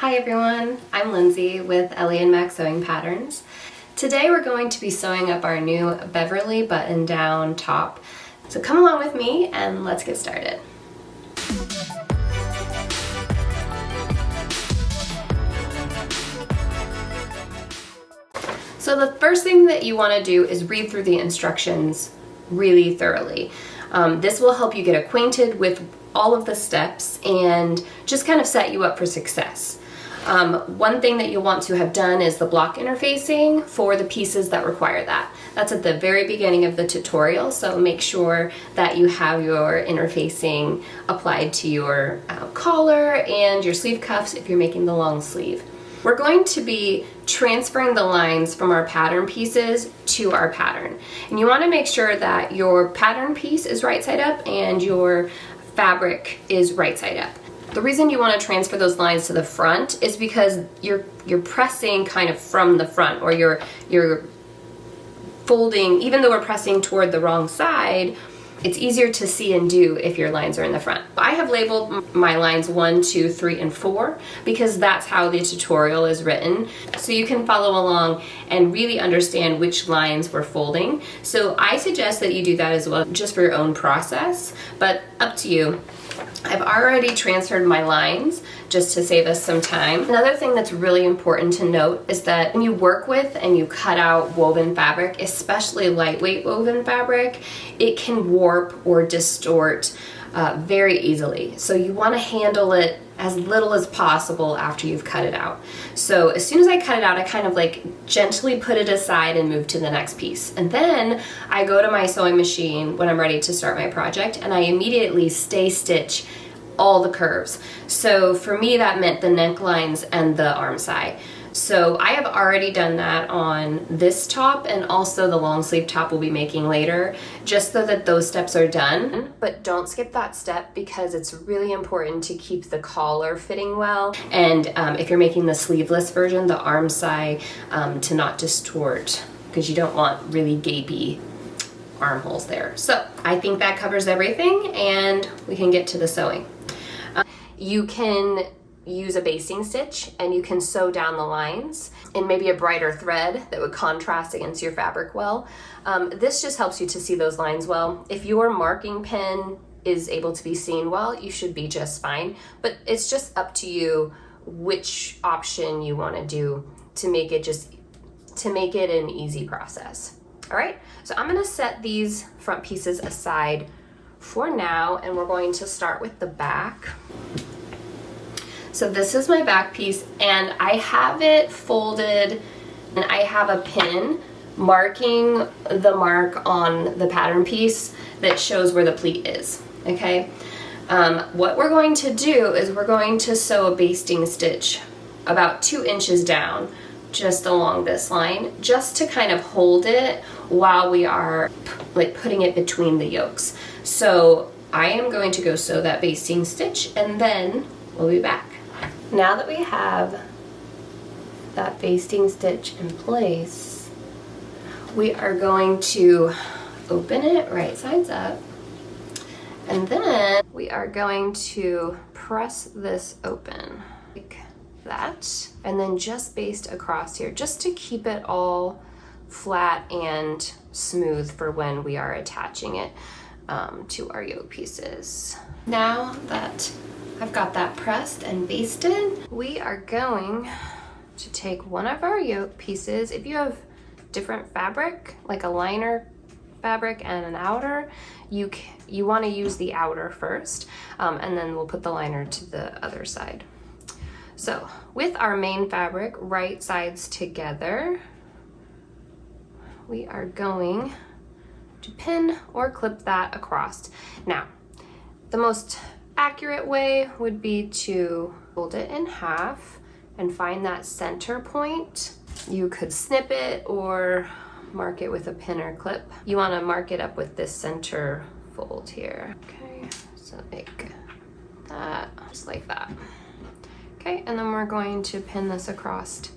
Hi everyone, I'm Lindsay with Ellie and Mac Sewing Patterns. Today we're going to be sewing up our new Beverly button-down top. So come along with me and let's get started. So the first thing that you want to do is read through the instructions really thoroughly. This will help you get acquainted with all of the steps and just kind of set you up for success. One thing that you'll want to have done is the block interfacing for the pieces that require that. That's at the very beginning of the tutorial, so make sure that you have your interfacing applied to your collar and your sleeve cuffs if you're making the long sleeve. We're going to be transferring the lines from our pattern pieces to our pattern. And you want to make sure that your pattern piece is right side up and your fabric is right side up. The reason you want to transfer those lines to the front is because you're pressing kind of from the front, or you're folding, even though we're pressing toward the wrong side, it's easier to see and do if your lines are in the front. I have labeled my lines 1, 2, 3, and 4 because that's how the tutorial is written. So you can follow along and really understand which lines we're folding. So I suggest that you do that as well, just for your own process, but up to you. I've already transferred my lines just to save us some time. Another thing that's really important to note is that when you work with and you cut out woven fabric, especially lightweight woven fabric, it can warp or distort very easily. So you want to handle it as little as possible after you've cut it out. So as soon as I cut it out, I kind of like gently put it aside and move to the next piece. And then I go to my sewing machine when I'm ready to start my project, and I immediately stay stitch all the curves. So for me, that meant the necklines and the arm side. So I have already done that on this top, and also the long sleeve top we'll be making later, just so that those steps are done. But don't skip that step because it's really important to keep the collar fitting well. And if you're making the sleeveless version, the arm side to not distort, because you don't want really gapy armholes there. So I think that covers everything, and we can get to the sewing. You can use a basting stitch and you can sew down the lines in maybe a brighter thread that would contrast against your fabric well. This just helps you to see those lines well. If your marking pen is able to be seen well, you should be just fine, but it's just up to you which option you want to do to make it an easy process. All right, so I'm going to set these front pieces aside for now, and we're going to start with the back. So this is my back piece, and I have it folded, and I have a pin marking the mark on the pattern piece that shows where the pleat is, okay? What we're going to do is we're going to sew a basting stitch about 2 inches down, just along this line, just to kind of hold it while we are like putting it between the yokes. So I am going to go sew that basting stitch, and then we'll be back. Now that we have that basting stitch in place, we are going to open it right sides up, and then we are going to press this open like that, and then just baste across here just to keep it all flat and smooth for when we are attaching it to our yoke pieces. Now that I've got that pressed and basted, we are going to take one of our yoke pieces. If you have different fabric, like a liner fabric and an outer, you want to use the outer first, and then we'll put the liner to the other side. So with our main fabric right sides together, we are going to pin or clip that across. Now, the most accurate way would be to fold it in half and find that center point. You could snip it or mark it with a pin or clip. You want to mark it up with this center fold here. Okay, so make that just like that. Okay, and then we're going to pin this across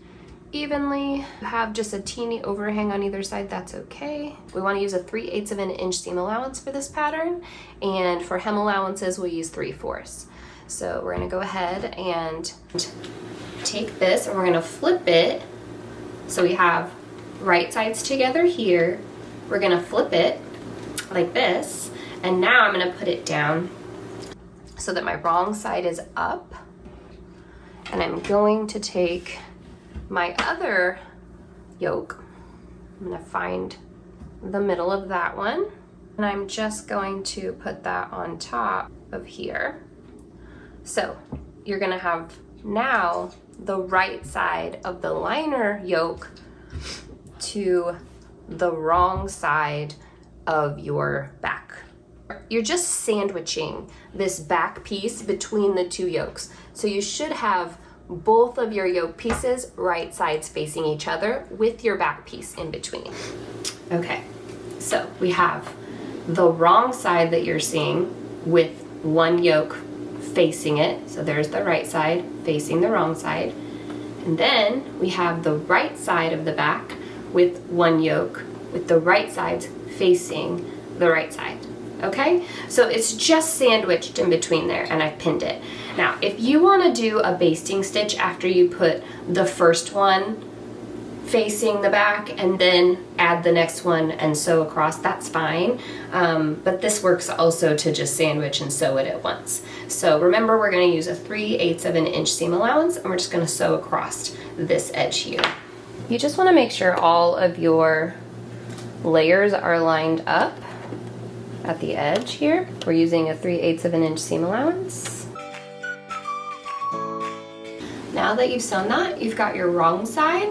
evenly. Have just a teeny overhang on either side, that's okay. We want to use a 3/8 of an inch seam allowance for this pattern, and for hem allowances we'll use 3/4. So we're going to go ahead and take this and we're gonna flip it. So we have right sides together here. We're gonna flip it like this. And now I'm gonna put it down so that my wrong side is up. And I'm going to take my other yoke. I'm gonna find the middle of that one. And I'm just going to put that on top of here. So you're gonna have now the right side of the liner yoke to the wrong side of your back. You're just sandwiching this back piece between the two yokes. So you should have both of your yoke pieces right sides facing each other with your back piece in between. Okay, so we have the wrong side that you're seeing with one yoke facing it. So there's the right side facing the wrong side. And then we have the right side of the back with one yoke with the right sides facing the right side. Okay, so it's just sandwiched in between there, and I've pinned it. Now, if you want to do a basting stitch after you put the first one facing the back and then add the next one and sew across, that's fine. But this works also to just sandwich and sew it at once. So remember, we're going to use a 3/8 of an inch seam allowance, and we're just going to sew across this edge here. You just want to make sure all of your layers are lined up at the edge here. We're using a 3/8 of an inch seam allowance. Now that you've sewn that, you've got your wrong side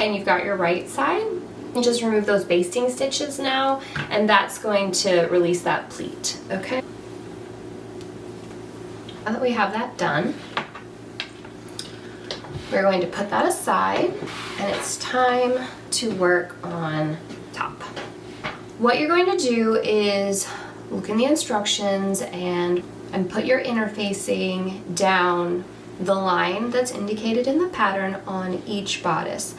and you've got your right side. You just remove those basting stitches now, and that's going to release that pleat, okay? Now that we have that done, we're going to put that aside, and it's time to work on top. What you're going to do is look in the instructions and put your interfacing down the line that's indicated in the pattern on each bodice.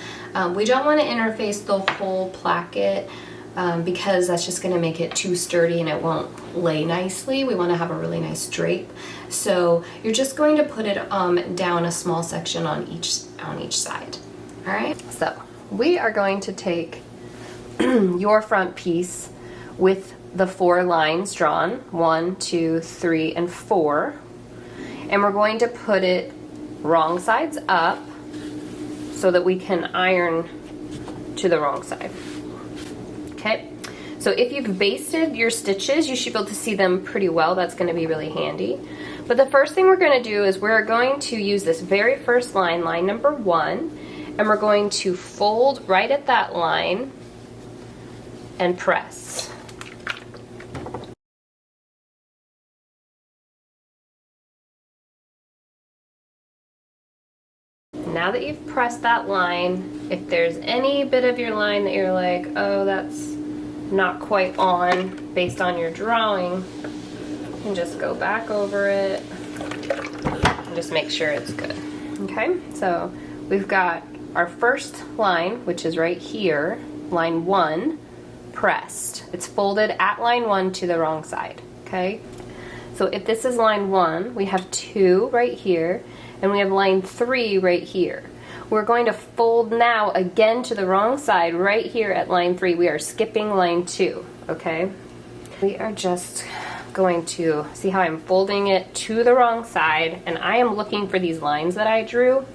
We don't want to interface the whole placket because that's just going to make it too sturdy and it won't lay nicely. We want to have a really nice drape. So you're just going to put it down a small section on each side. All right. So we are going to take your front piece with the 4 lines drawn, 1, 2, 3, and 4, and we're going to put it wrong sides up so that we can iron to the wrong side. Okay, so if you've basted your stitches, you should be able to see them pretty well. That's going to be really handy. But the first thing we're going to do is we're going to use this very first line, line number 1, and we're going to fold right at that line and press. Now that you've pressed that line, if there's any bit of your line that you're like, oh, that's not quite on based on your drawing, you can just go back over it and just make sure it's good. Okay, so we've got our first line, which is right here, line 1, pressed. It's folded at line 1 to the wrong side, okay? So if this is line 1, we have 2 right here, and we have line 3 right here. We're going to fold now again to the wrong side right here at line 3. We are skipping line 2, okay? We are just going to see how I'm folding it to the wrong side, and I am looking for these lines that I drew.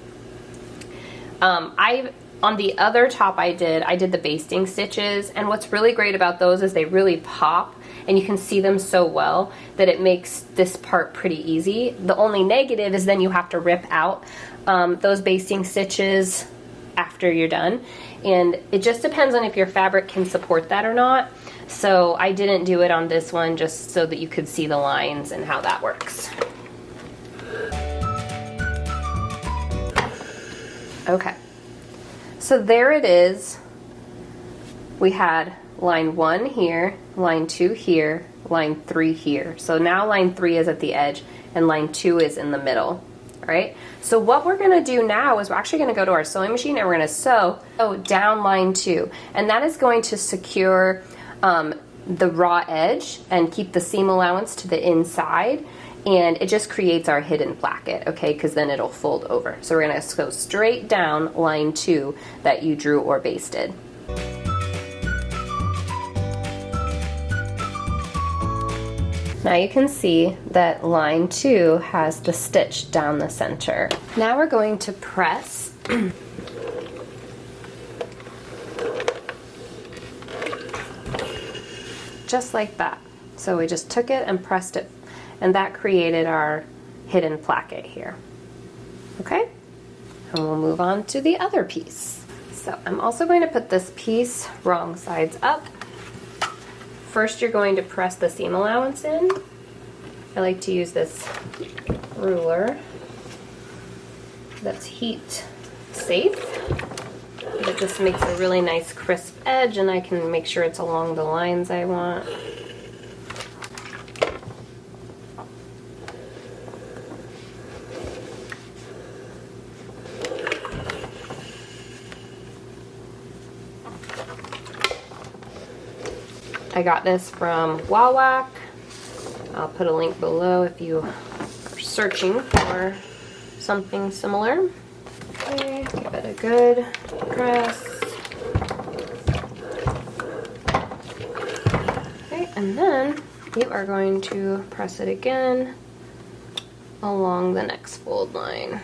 On the other top I did the basting stitches, and what's really great about those is they really pop and you can see them so well that it makes this part pretty easy. The only negative is then you have to rip out those basting stitches after you're done, and it just depends on if your fabric can support that or not. So I didn't do it on this one just so that you could see the lines and how that works. Okay. So there it is. We had line 1 here, line 2 here, line 3 here. So now line 3 is at the edge and line 2 is in the middle, right? So what we're gonna do now is we're actually gonna go to our sewing machine and we're gonna sew down line 2. And that is going to secure the raw edge and keep the seam allowance to the inside. and it just creates our hidden placket, okay, because then it'll fold over. So we're gonna go straight down line 2 that you drew or basted. Now you can see that line 2 has the stitch down the center. Now we're going to press just like that. So we just took it and pressed it, and that created our hidden placket here. Okay? And we'll move on to the other piece. So I'm also going to put this piece wrong sides up. First, you're going to press the seam allowance in. I like to use this ruler that's heat safe. It just makes a really nice crisp edge, and I can make sure it's along the lines I want. I got this from Wawak. I'll put a link below if you are searching for something similar. Okay, give it a good press. Okay, and then you are going to press it again along the next fold line.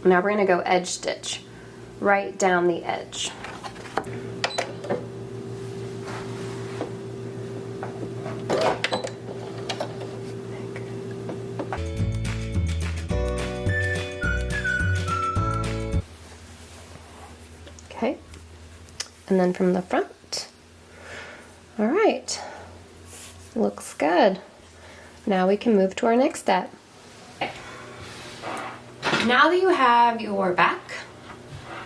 Now we're going to go edge stitch right down the edge. Okay, and then from the front. All right, looks good. Now we can move to our next step. Now that you have your back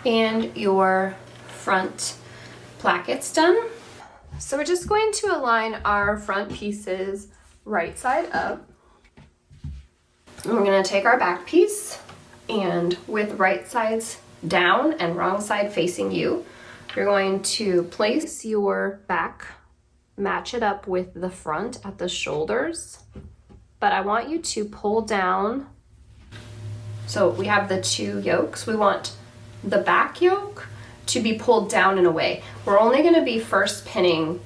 and your front plackets done, so we're just going to align our front pieces right side up. And we're going to take our back piece, and with right sides down and wrong side facing you, you're going to place your back, match it up with the front at the shoulders, but I want you to pull down. So we have the two yokes. We want the back yoke to be pulled down and away. We're only going to be first pinning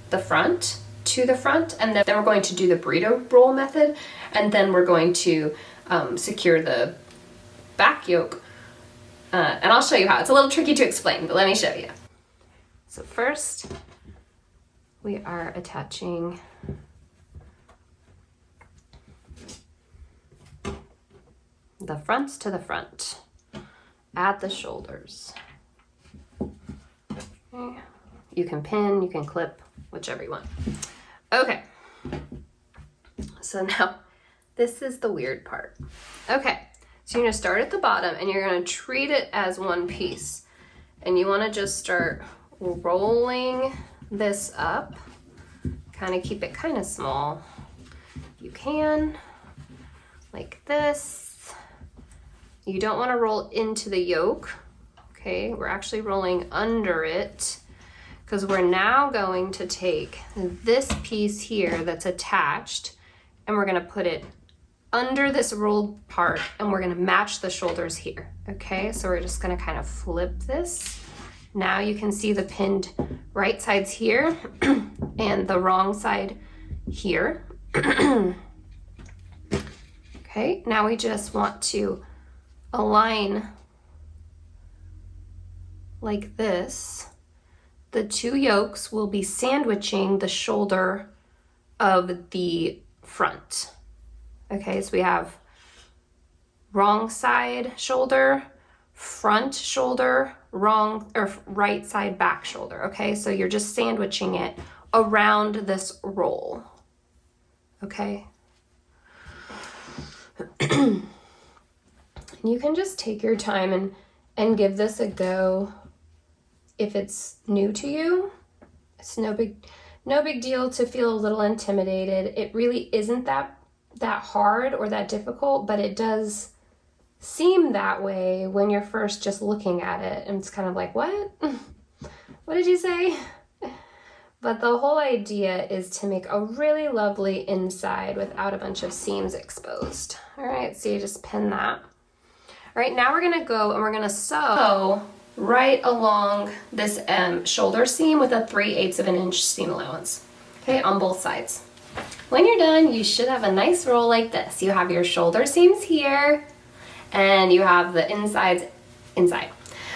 the front to the front, and then we're going to do the burrito roll method, and then we're going to secure the back yoke. And I'll show you how. It's a little tricky to explain, but let me show you. So first, we are attaching the fronts to the front at the shoulders. Okay. You can pin, you can clip, whichever you want. Okay, so now this is the weird part. Okay, so you're gonna start at the bottom and you're gonna treat it as one piece, and you want to just start rolling this up, kind of keep it kind of small. You can, like this. You don't want to roll into the yoke, okay? We're actually rolling under it, because we're now going to take this piece here that's attached, and we're going to put it under this rolled part, and we're going to match the shoulders here, okay? So we're just going to kind of flip this. Now you can see the pinned right sides here and the wrong side here. Okay, now we just want to align like this. The two yokes will be sandwiching the shoulder of the front. Okay, so we have wrong side shoulder, front shoulder, wrong or right side back shoulder. Okay, so you're just sandwiching it around this roll. Okay. You can just take your time and give this a go if it's new to you. It's no big deal to feel a little intimidated. It really isn't that hard or that difficult, but it does seem that way when you're first just looking at it, and it's kind of like, what? What did you say? But the whole idea is to make a really lovely inside without a bunch of seams exposed. All right, so you just pin that. All right, now we're gonna go and we're gonna sew right along this shoulder seam with a 3/8 of an inch seam allowance, okay, on both sides. When you're done, you should have a nice roll like this. You have your shoulder seams here, and you have the insides inside.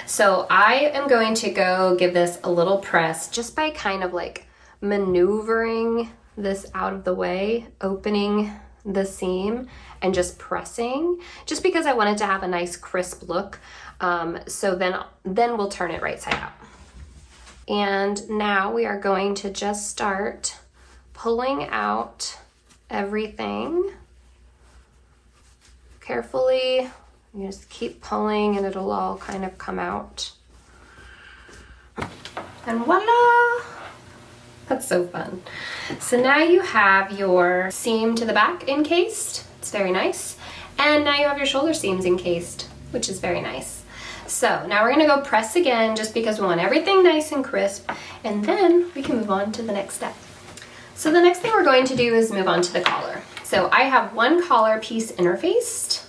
So I am going to go give this a little press just by kind of like maneuvering this out of the way, opening the seam and just pressing, just because I want it to have a nice crisp look. So then we'll turn it right side out. And now we are going to just start pulling out everything carefully. You just keep pulling and it'll all kind of come out. And voila! That's so fun. So now you have your seam to the back encased. It's very nice. And now you have your shoulder seams encased, which is very nice. So now we're gonna go press again just because we want everything nice and crisp, and then we can move on to the next step. So the next thing we're going to do is move on to the collar. So I have one collar piece interfaced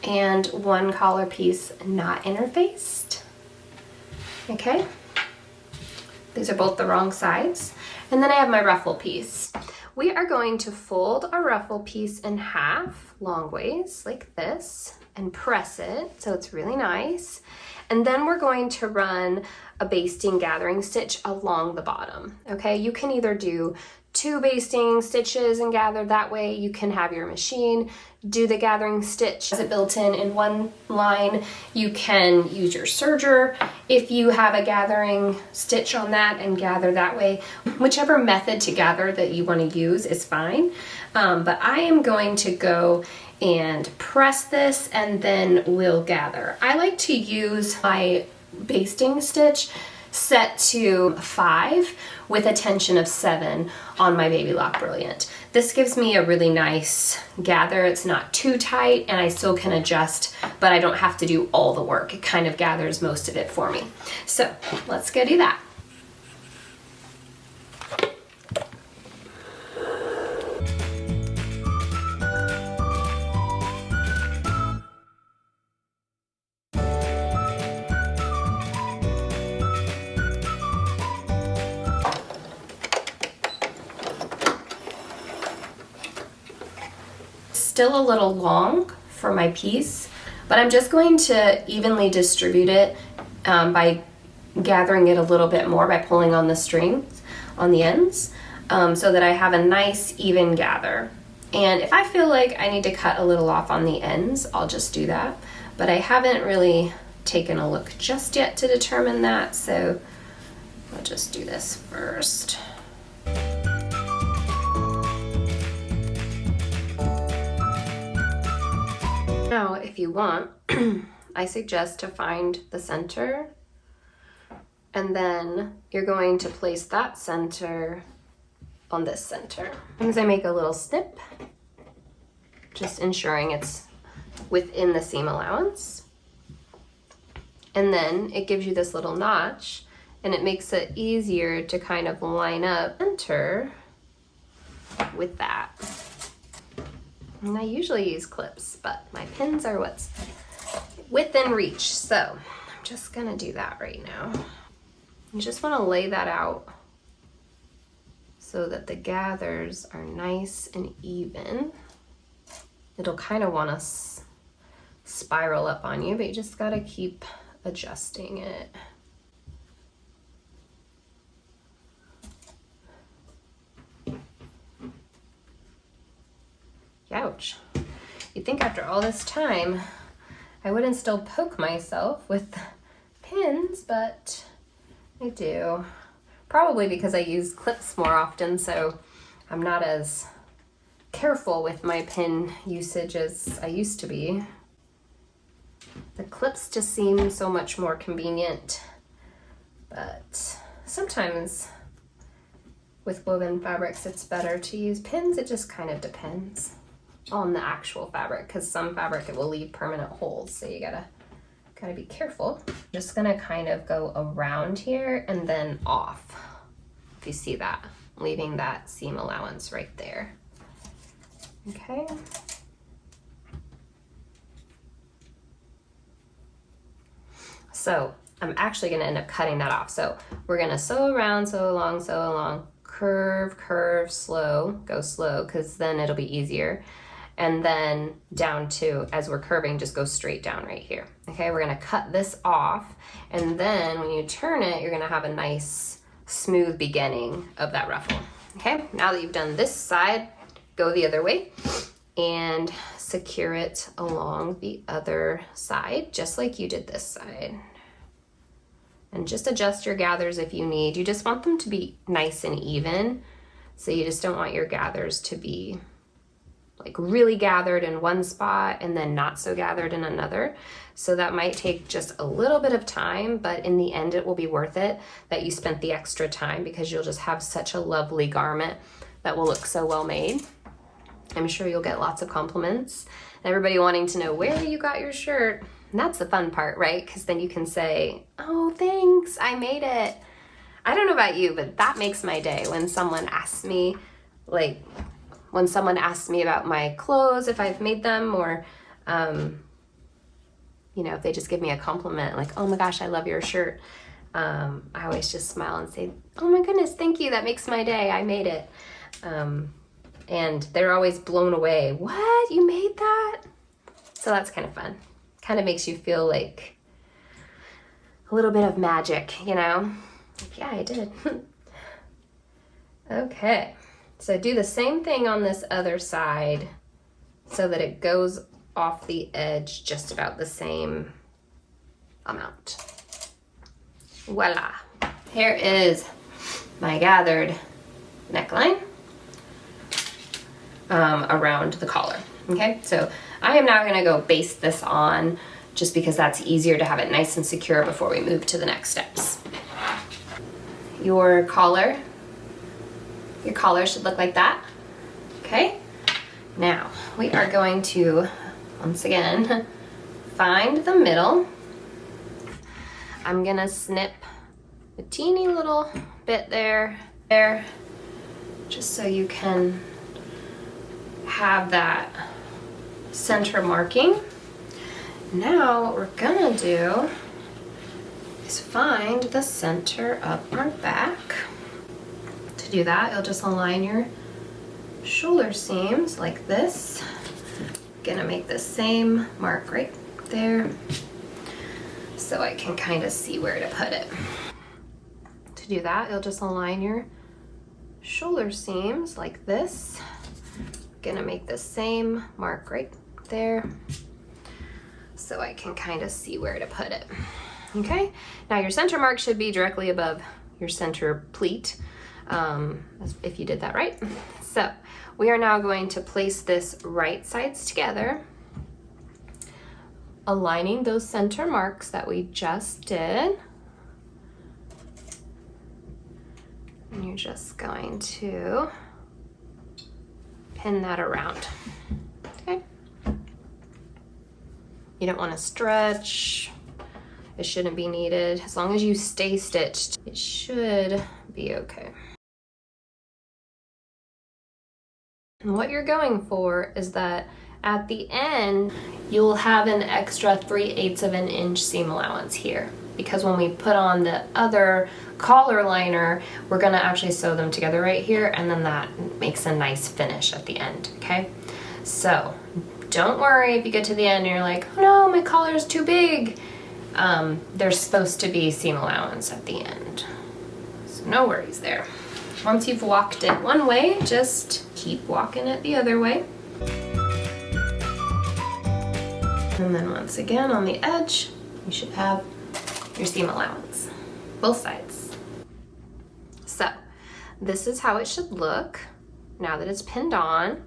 and one collar piece not interfaced. Okay, these are both the wrong sides. And then I have my ruffle piece. We are going to fold our ruffle piece in half long ways like this and press it so it's really nice. And then we're going to run a basting gathering stitch along the bottom. Okay, you can either do 2 basting stitches and gather that way. You can have your machine do the gathering stitch as it built in one line. You can use your serger if you have a gathering stitch on that and gather that way. Whichever method to gather that you want to use is fine. But I am going to go and press this and then we'll gather. I like to use my basting stitch set to 5 with a tension of 7 on my Baby Lock Brilliant. This gives me a really nice gather. It's not too tight and I still can adjust, but I don't have to do all the work. It kind of gathers most of it for me. So let's go do that. Still a little long for my piece, but I'm just going to evenly distribute it by gathering it a little bit more by pulling on the strings on the ends so that I have a nice even gather. And if I feel like I need to cut a little off on the ends, I'll just do that. But I haven't really taken a look just yet to determine that, so I'll just do this first. Now, if you want, I suggest to find the center, and then you're going to place that center on this center. As I make a little snip, just ensuring it's within the seam allowance. And then it gives you this little notch, and it makes it easier to kind of line up center with that. And I usually use clips, but my pins are what's within reach. So I'm just gonna do that right now. You just wanna lay that out so that the gathers are nice and even. It'll kind of wanna spiral up on you, but you just gotta keep adjusting it. Ouch. You'd think after all this time I wouldn't still poke myself with pins, but I do. Probably because I use clips more often, so I'm not as careful with my pin usage as I used to be. The clips just seem so much more convenient, but Sometimes with woven fabrics, it's better to use pins. It just kind of depends on the actual fabric, because some fabric it will leave permanent holes, so you gotta be careful. Just gonna kind of go around here and then off. If you see that, leaving that seam allowance right there. Okay. So I'm actually gonna end up cutting that off. So we're gonna sew around, sew along, curve, curve, slow, go slow, because then it'll be easier. And then down to, as we're curving, just go straight down right here. Okay, we're gonna cut this off, and then when you turn it, you're gonna have a nice smooth beginning of that ruffle. Okay, now that you've done this side, go the other way and secure it along the other side, just like you did this side. And just adjust your gathers if you need. You just want them to be nice and even. So you just don't want your gathers to be like really gathered in one spot and then not so gathered in another. So that might take just a little bit of time, but in the end it will be worth it that you spent the extra time, because you'll just have such a lovely garment that will look so well made. I'm sure you'll get lots of compliments. Everybody wanting to know where you got your shirt. And that's the fun part, right? Because then you can say, oh, thanks, I made it. I don't know about you, but that makes my day when someone asks me, like, when someone asks me about my clothes, if I've made them, or, you know, if they just give me a compliment, like, oh my gosh, I love your shirt. I always just smile and say, oh my goodness, thank you, that makes my day, I made it. And they're always blown away. What, you made that? So that's kind of fun. Kind of makes you feel like a little bit of magic, you know? Like, yeah, I did. Okay, so do the same thing on this other side so that it goes off the edge just about the same amount. Voila. Here is my gathered neckline around the collar. Okay, so I am now gonna go baste this on, just because that's easier to have it nice and secure before we move to the next steps. Your collar should look like that. Okay, now we are going to, once again, find the middle. I'm gonna snip a teeny little bit there, just so you can have that center marking. Now what we're gonna do is find the center of our back. To do that, you'll just align your shoulder seams like this. Gonna make the same mark right there so I can kind of see where to put it. To do that, you'll just align your shoulder seams like this. Gonna make the same mark right there so I can kind of see where to put it. Okay, now your center mark should be directly above your center pleat, if you did that right. So we are now going to place this right sides together, aligning those center marks that we just did. And you're just going to pin that around. Okay. You don't want to stretch. It shouldn't be needed. As long as you stay stitched, it should be okay. And what you're going for is that at the end, you'll have an extra 3/8 of an inch seam allowance here, because when we put on the other collar liner, we're gonna actually sew them together right here, and then that makes a nice finish at the end, okay? So don't worry if you get to the end and you're like, oh no, my collar is too big. There's supposed to be seam allowance at the end, so no worries there. Once you've walked it one way, just keep walking it the other way. And then once again on the edge, you should have your seam allowance, both sides. So this is how it should look now that it's pinned on.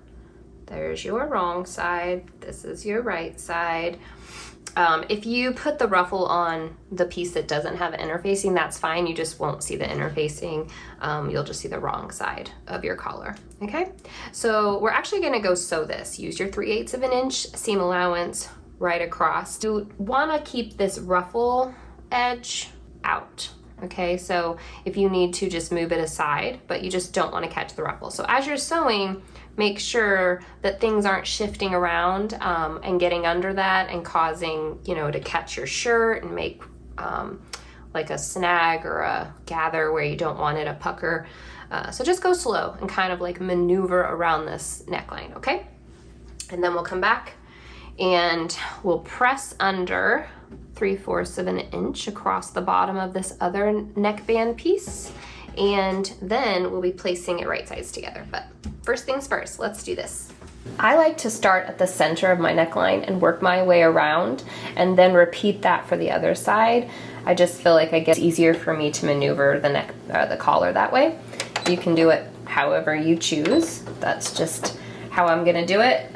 There's your wrong side. This is your right side. If you put the ruffle on the piece that doesn't have interfacing, that's fine. You just won't see the interfacing. You'll just see the wrong side of your collar, okay? So we're actually gonna go sew this. Use your 3/8 of an inch seam allowance right across. You wanna keep this ruffle edge out, okay? So if you need to, just move it aside, but you just don't wanna catch the ruffle. So as you're sewing, make sure that things aren't shifting around and getting under that and causing, you know, to catch your shirt and make like a snag or a gather where you don't want it, a pucker. So just go slow and kind of like maneuver around this neckline, okay? And then we'll come back and we'll press under 3/4 of an inch across the bottom of this other neckband piece. And then we'll be placing it right sides together. But first things first, let's do this. I like to start at the center of my neckline and work my way around and then repeat that for the other side. I just feel like it gets easier for me to maneuver the collar that way. You can do it however you choose. That's just how I'm gonna do it,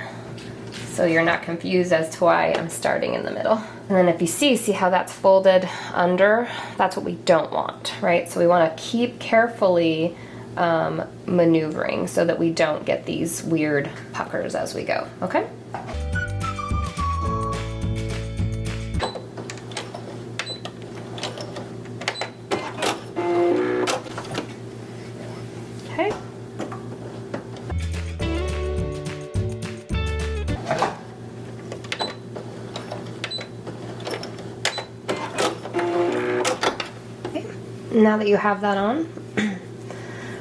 so you're not confused as to why I'm starting in the middle. And then if you see how that's folded under, that's what we don't want, right? So we wanna keep carefully maneuvering so that we don't get these weird puckers as we go, okay? Okay. Now that you have that on,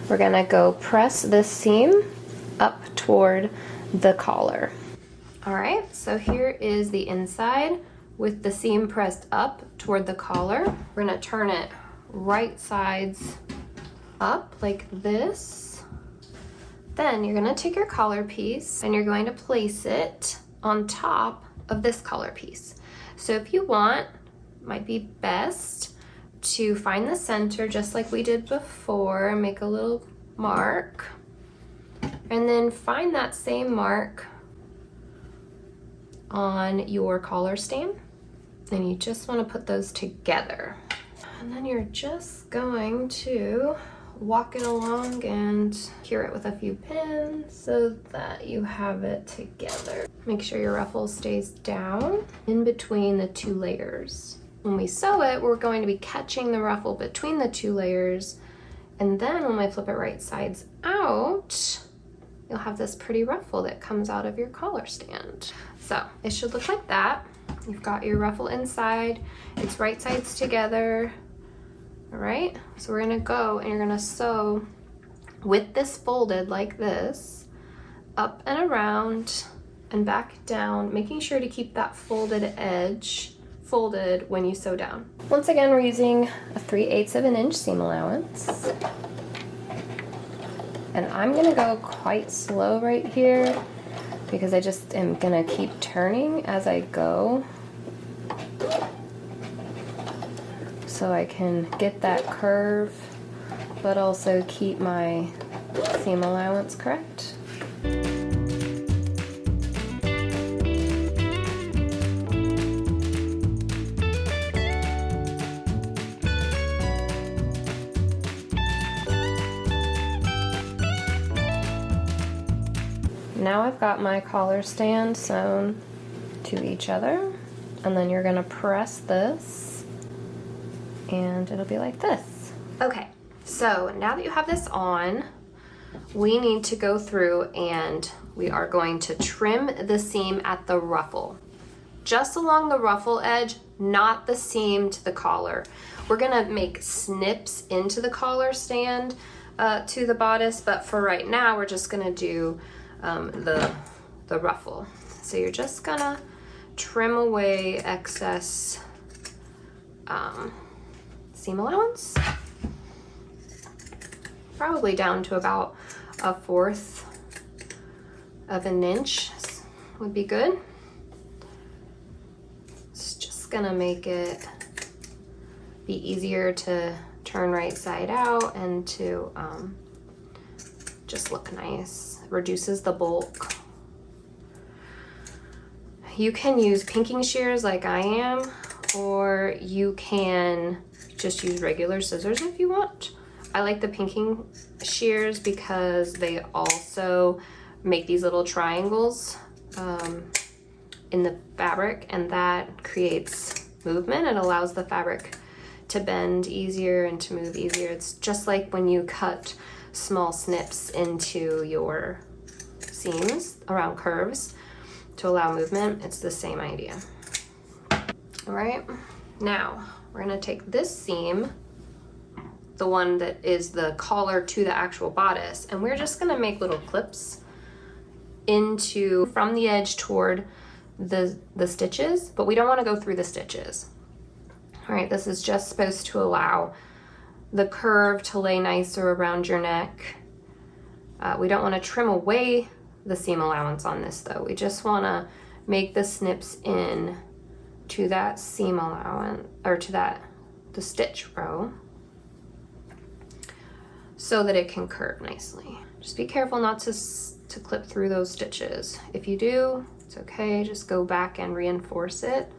we're gonna go press this seam up toward the collar. All right, so here is the inside with the seam pressed up toward the collar. We're gonna turn it right sides up like this. Then you're gonna take your collar piece and you're going to place it on top of this collar piece. So if you want, might be best to find the center just like we did before and make a little mark, and then find that same mark on your collar stand, and you just want to put those together, and then you're just going to walk it along and cure it with a few pins so that you have it together. Make sure your ruffle stays down in between the two layers. When we sew it, we're going to be catching the ruffle between the two layers, and then when we flip it right sides out, you'll have this pretty ruffle that comes out of your collar stand. So it should look like that. You've got your ruffle inside, it's right sides together. All right, so we're gonna go and you're gonna sew with this folded like this, up and around and back down, making sure to keep that folded edge folded when you sew down. Once again, we're using a 3/8 of an inch seam allowance. And I'm gonna go quite slow right here because I just am gonna keep turning as I go so I can get that curve, but also keep my seam allowance correct. Now I've got my collar stand sewn to each other, and then you're gonna press this and it'll be like this. Okay, so now that you have this on, we need to go through and we are going to trim the seam at the ruffle. Just along the ruffle edge, not the seam to the collar. We're gonna make snips into the collar stand to the bodice, but for right now, we're just gonna do the ruffle. So you're just gonna trim away excess seam allowance, probably down to about 1/4 of an inch would be good. It's just gonna make it be easier to turn right side out and to just look nice. Reduces the bulk you can use pinking shears like I am, or you can just use regular scissors if you want. I like the pinking shears because they also make these little triangles in the fabric, and that creates movement. It allows the fabric to bend easier and to move easier. It's just like when you cut small snips into your seams around curves to allow movement. It's the same idea. All right, now we're gonna take this seam, the one that is the collar to the actual bodice, and we're just gonna make little clips from the edge toward the stitches, but we don't wanna go through the stitches. All right, this is just supposed to allow the curve to lay nicer around your neck. We don't wanna trim away the seam allowance on this though. We just wanna make the snips in to that seam allowance, or to the stitch row, so that it can curve nicely. Just be careful not to clip through those stitches. If you do, it's okay, just go back and reinforce it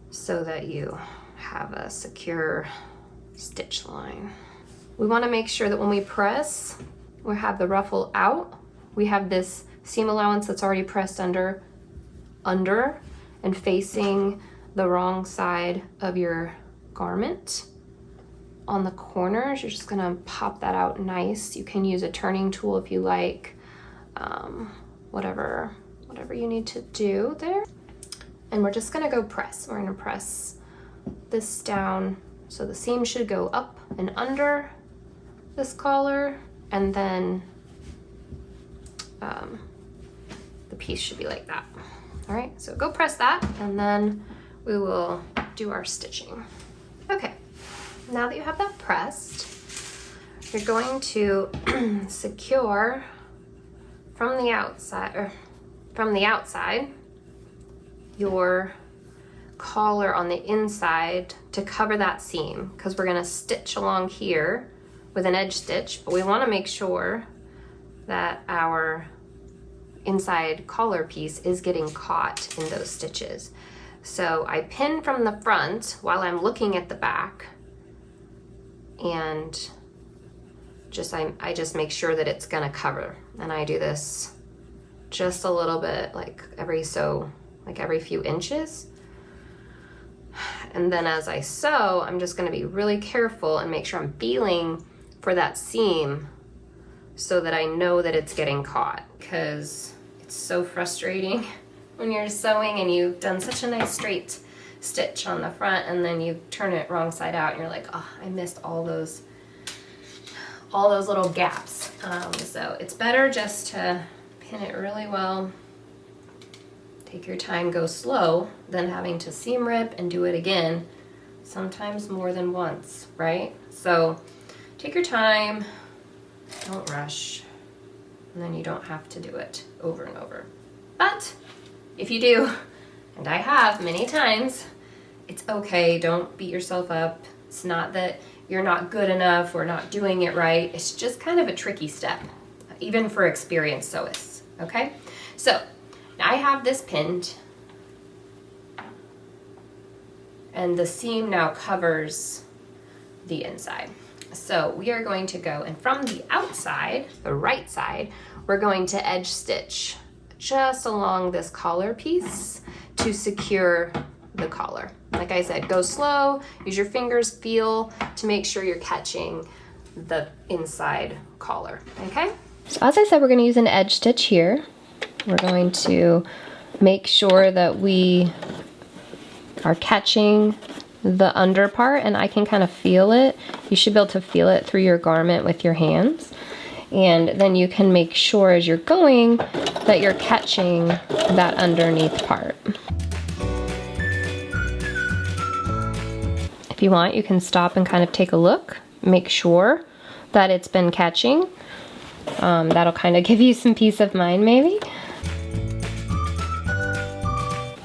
so that you have a secure stitch line. We wanna make sure that when we press, we have the ruffle out, we have this seam allowance that's already pressed under and facing the wrong side of your garment. On the corners, you're just gonna pop that out nice. You can use a turning tool if you like, whatever you need to do there. And we're just gonna go press. We're gonna press this down, so the seam should go up and under this collar, and then the piece should be like that. All right, so go press that, and then we will do our stitching. Okay, now that you have that pressed, you're going to secure from the outside your collar on the inside to cover that seam, because we're gonna stitch along here with an edge stitch, but we wanna make sure that our inside collar piece is getting caught in those stitches. So I pin from the front while I'm looking at the back, and I just make sure that it's gonna cover. And I do this just a little bit, like every few inches. And then as I sew, I'm just gonna be really careful and make sure I'm feeling for that seam so that I know that it's getting caught, because it's so frustrating when you're sewing and you've done such a nice straight stitch on the front, and then you turn it wrong side out and you're like, oh, I missed all those little gaps. So it's better just to pin it really well. Take your time, go slow, than having to seam rip and do it again, sometimes more than once, right? So take your time, don't rush, and then you don't have to do it over and over. But if you do, and I have many times, it's okay, don't beat yourself up. It's not that you're not good enough or not doing it right, it's just kind of a tricky step, even for experienced sewists, okay? So I have this pinned, and the seam now covers the inside. So we are going to go, and from the outside, the right side, we're going to edge stitch just along this collar piece to secure the collar. Like I said, go slow, use your fingers, feel to make sure you're catching the inside collar, okay? So as I said, we're gonna use an edge stitch here. We're going to make sure that we are catching the under part, and I can kind of feel it. You should be able to feel it through your garment with your hands. And then you can make sure as you're going that you're catching that underneath part. If you want, you can stop and kind of take a look, make sure that it's been catching. That'll kind of give you some peace of mind maybe.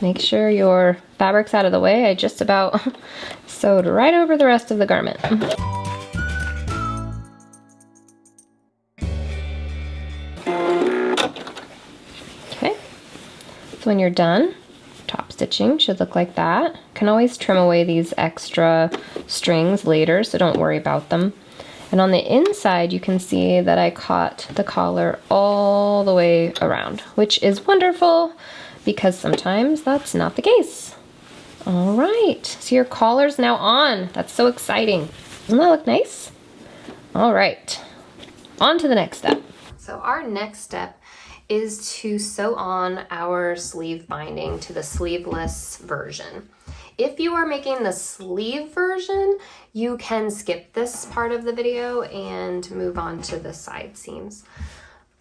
Make sure your fabric's out of the way. I just about sewed right over the rest of the garment. Okay, so So when you're done, top stitching should look like that. Can always trim away these extra strings later, so don't worry about them. And on the inside, you can see that I caught the collar all the way around, which is wonderful because sometimes that's not the case. All right, so your collar's now on. That's so exciting. Doesn't that look nice? All right, on to the next step. So our next step is to sew on our sleeve binding to the sleeveless version. If you are making the sleeve version, you can skip this part of the video and move on to the side seams.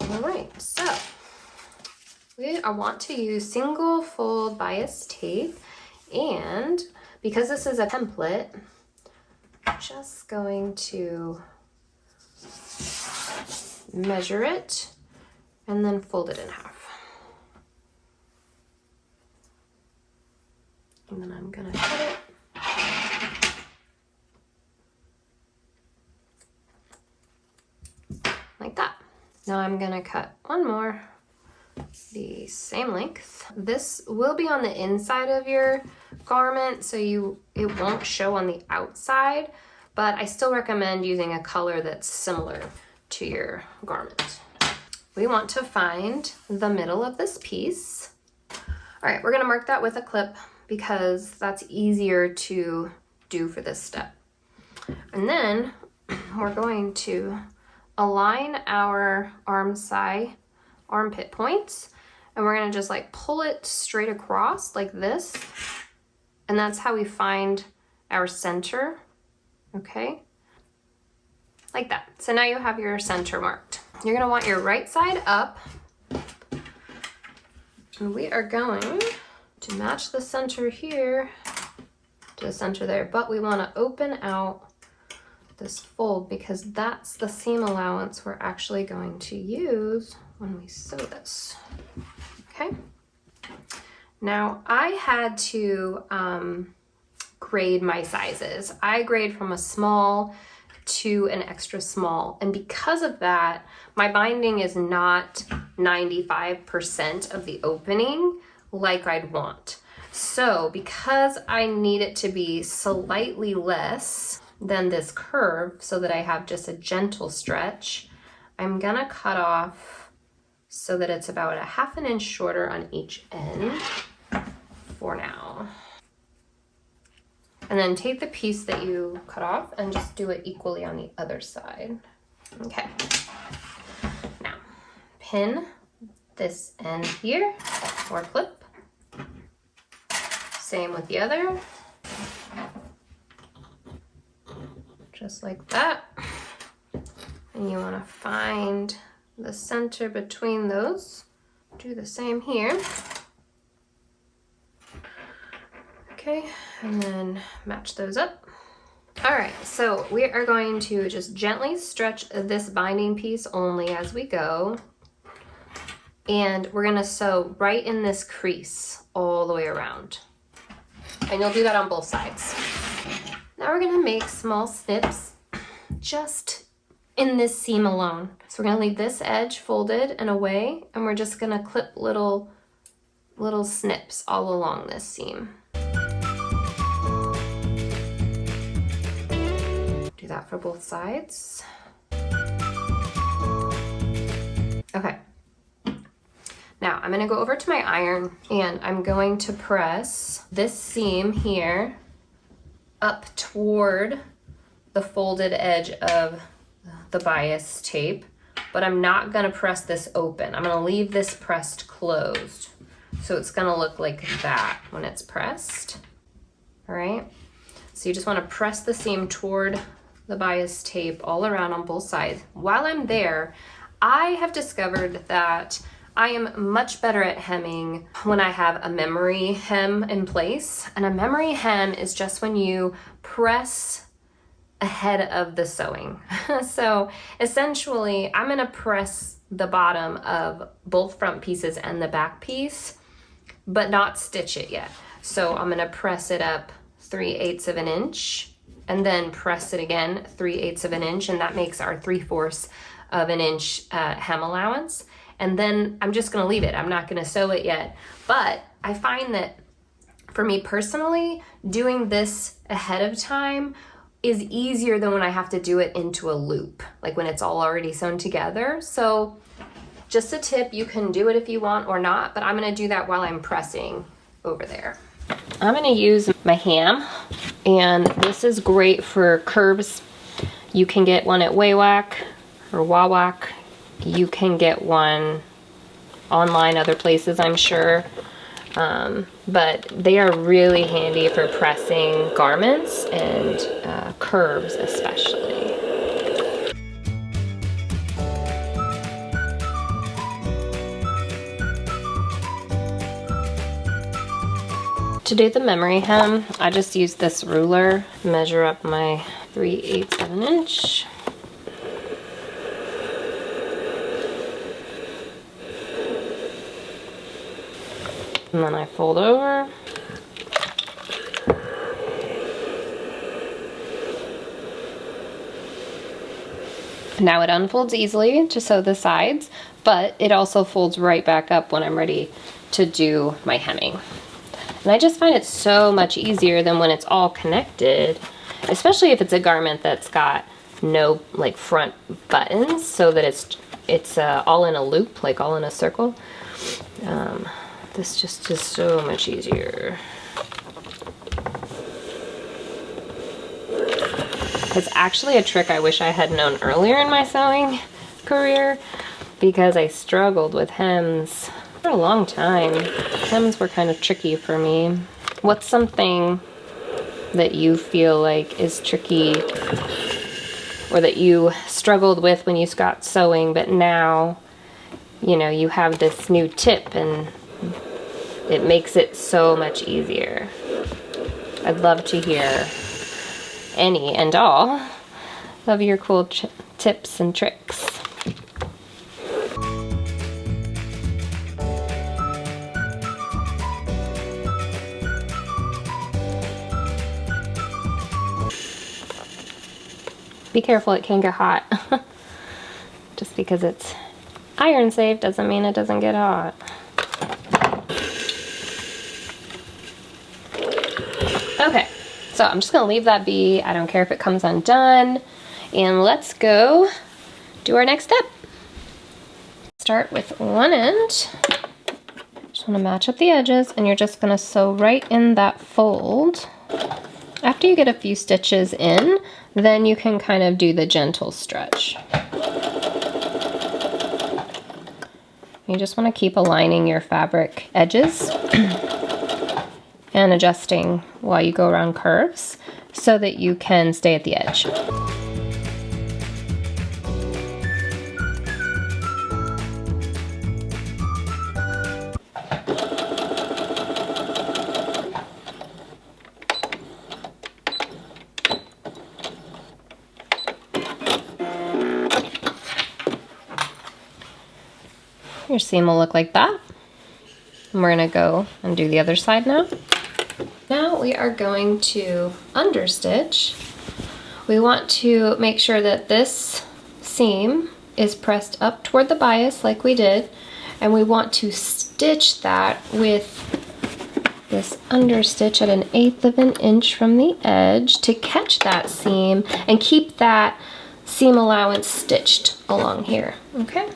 All right, so we want to use single fold bias tape, and because this is a template, I'm just going to measure it and then fold it in half. And then I'm gonna cut it. Like that. Now I'm gonna cut one more, the same length. This will be on the inside of your garment, so it won't show on the outside, but I still recommend using a color that's similar to your garment. We want to find the middle of this piece. All right, we're gonna mark that with a clip because that's easier to do for this step. And then we're going to align our armpit points, and we're gonna just like pull it straight across like this. And that's how we find our center, okay? Like that. So now you have your center marked. You're gonna want your right side up. And we are going to match the center here to the center there, but we want to open out this fold because that's the seam allowance we're actually going to use when we sew this. Okay. Now I had to grade my sizes. I grade from a small to an extra small, and because of that, my binding is not 95% of the opening like I'd want. So because I need it to be slightly less than this curve so that I have just a gentle stretch, I'm gonna cut off so that it's about 1/2 inch shorter on each end for now. And then take the piece that you cut off and just do it equally on the other side. Okay. Now, pin this end here or clip. Same with the other. Just like that. And you want to find the center between those. Do the same here. Okay, and then match those up. All right, so we are going to just gently stretch this binding piece only as we go. And we're gonna sew right in this crease all the way around. And you'll do that on both sides. Now we're gonna make small snips just in this seam alone. So we're gonna leave this edge folded and away, and we're just gonna clip little snips all along this seam. Do that for both sides. Okay. Now I'm gonna go over to my iron and I'm going to press this seam here up toward the folded edge of the bias tape, but I'm not gonna press this open. I'm gonna leave this pressed closed. So it's gonna look like that when it's pressed. All right, so you just wanna press the seam toward the bias tape all around on both sides. While I'm there, I have discovered that I am much better at hemming when I have a memory hem in place. And a memory hem is just when you press ahead of the sewing. So essentially, I'm gonna press the bottom of both front pieces and the back piece, but not stitch it yet. So I'm gonna press it up 3/8 of an inch and then press it again 3/8 of an inch, and that makes our 3/4 of an inch hem allowance. And then I'm just gonna leave it. I'm not gonna sew it yet. But I find that for me personally, doing this ahead of time is easier than when I have to do it into a loop, like when it's all already sewn together. So just a tip, you can do it if you want or not, but I'm gonna do that while I'm pressing over there. I'm gonna use my ham, and this is great for curves. You can get one at Waywack or Wawak. You can get one online, other places I'm sure. But they are really handy for pressing garments and curves especially. To do the memory hem, I just use this ruler, measure up my 3/8 of an inch. And then I fold over. Now it unfolds easily to sew the sides, but it also folds right back up when I'm ready to do my hemming. And I just find it so much easier than when it's all connected, especially if it's a garment that's got no like front buttons, so that it's all in a loop, like all in a circle. This just is so much easier. It's actually a trick I wish I had known earlier in my sewing career, because I struggled with hems for a long time. Hems were kind of tricky for me. What's something that you feel like is tricky, or that you struggled with when you got sewing, but now, you know, you have this new tip and it makes it so much easier? I'd love to hear any and all of your cool tips and tricks. Be careful, it can get hot. Just because it's iron safe doesn't mean it doesn't get hot. Okay, so I'm just gonna leave that be. I don't care if it comes undone. And let's go do our next step. Start with one end. Just wanna match up the edges, and you're just gonna sew right in that fold. After you get a few stitches in, then you can kind of do the gentle stretch. You just wanna keep aligning your fabric edges and adjusting while you go around curves so that you can stay at the edge. Your seam will look like that. And we're gonna go and do the other side now. Now we are going to understitch. We want to make sure that this seam is pressed up toward the bias like we did, and we want to stitch that with this understitch at 1/8 of an inch from the edge to catch that seam and keep that seam allowance stitched along here, okay?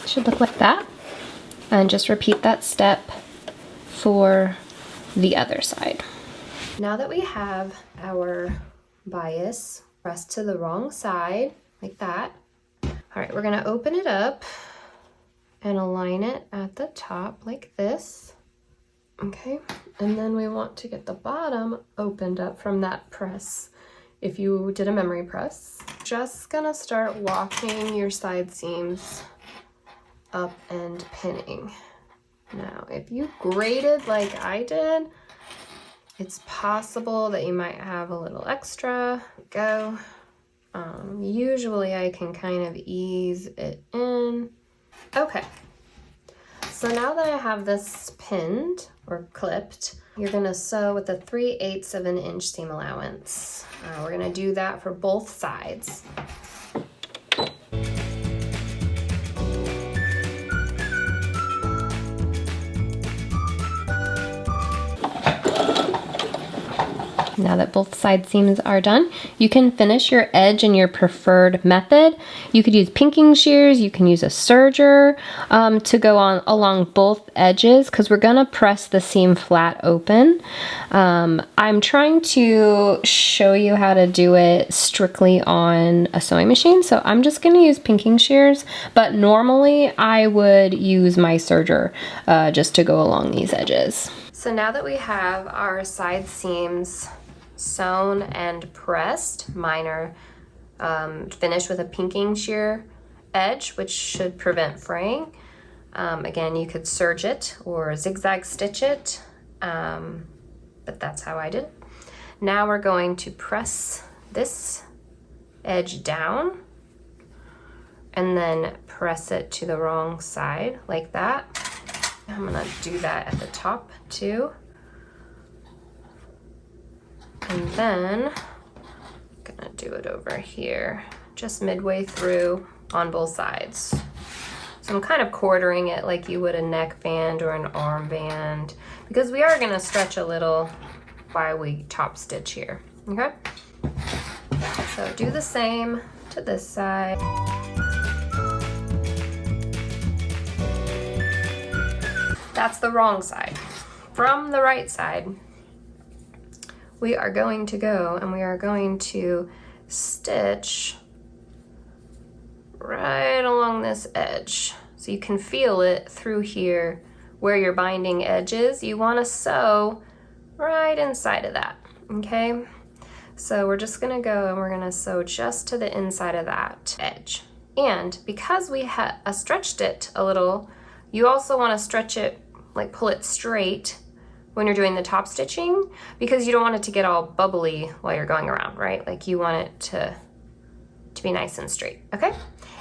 Should look like that, and just repeat that step for the other side. Now that we have our bias pressed to the wrong side like that, all right, we're gonna open it up and align it at the top like this, okay? And then we want to get the bottom opened up from that press. If you did a memory press, just gonna start walking your side seams up and pinning. Now, if you graded like I did, it's possible that you might have a little extra. Go. Usually I can kind of ease it in. Okay. So now that I have this pinned or clipped. You're gonna sew with a 3/8 of an inch seam allowance. We're gonna do that for both sides. Now that both side seams are done, you can finish your edge in your preferred method. You could use pinking shears, you can use a serger to go on along both edges because we're gonna press the seam flat open. I'm trying to show you how to do it strictly on a sewing machine, so I'm just gonna use pinking shears, but normally I would use my serger just to go along these edges. So now that we have our side seams sewn and pressed, mine are finished with a pinking shear edge, which should prevent fraying. Again, you could serge it or zigzag stitch it, but that's how I did it. Now we're going to press this edge down and then press it to the wrong side like that. I'm gonna do that at the top too. And then I'm gonna do it over here, just midway through on both sides. So I'm kind of quartering it like you would a neck band or an arm band, because we are gonna stretch a little while we top stitch here, okay? So do the same to this side. That's the wrong side. From the right side, we are going to go and we are going to stitch right along this edge. So you can feel it through here where your binding edge is. You want to sew right inside of that, okay? So we're just gonna go and we're gonna sew just to the inside of that edge. And because we stretched it a little, you also want to stretch it, like pull it straight when you're doing the top stitching, because you don't want it to get all bubbly while you're going around, right? Like you want it to be nice and straight, okay?